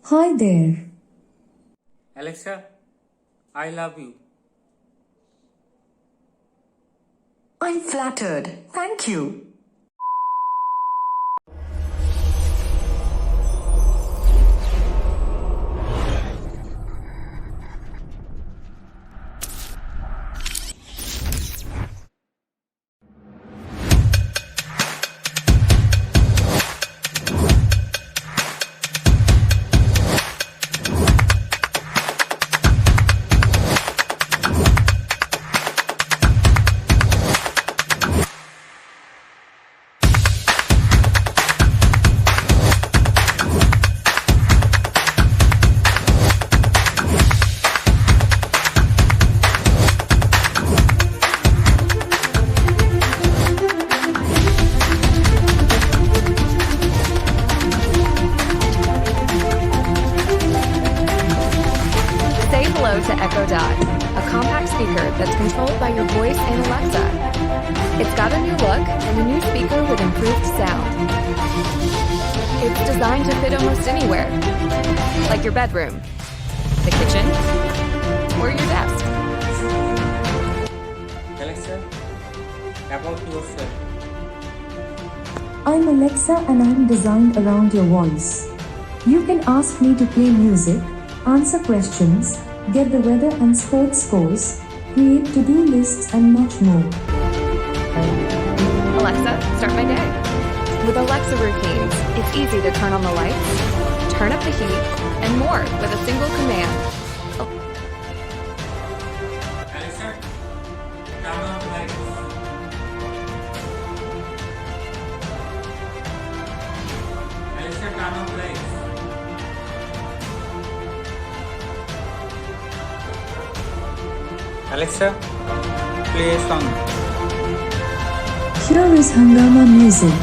Hi there. Alexa, I love you. I'm flattered. Thank you. Say hello to Echo Dot, a compact speaker that's controlled by your voice and Alexa. It's got a new look and a new speaker with improved sound. It's designed to fit almost anywhere, like your bedroom, the kitchen, or your desk. Alexa, about yourself. I'm Alexa and I'm designed around your voice. You can ask me to play music, answer questions, get the weather and sports scores, create to-do lists and much more. Alexa, start my day. With Alexa routines, it's easy to turn on the lights, turn up the heat, and more with a single command. Alexa, turn on lights. Alexa, turn on lights. Alexa, play a song. Here is Hangama music.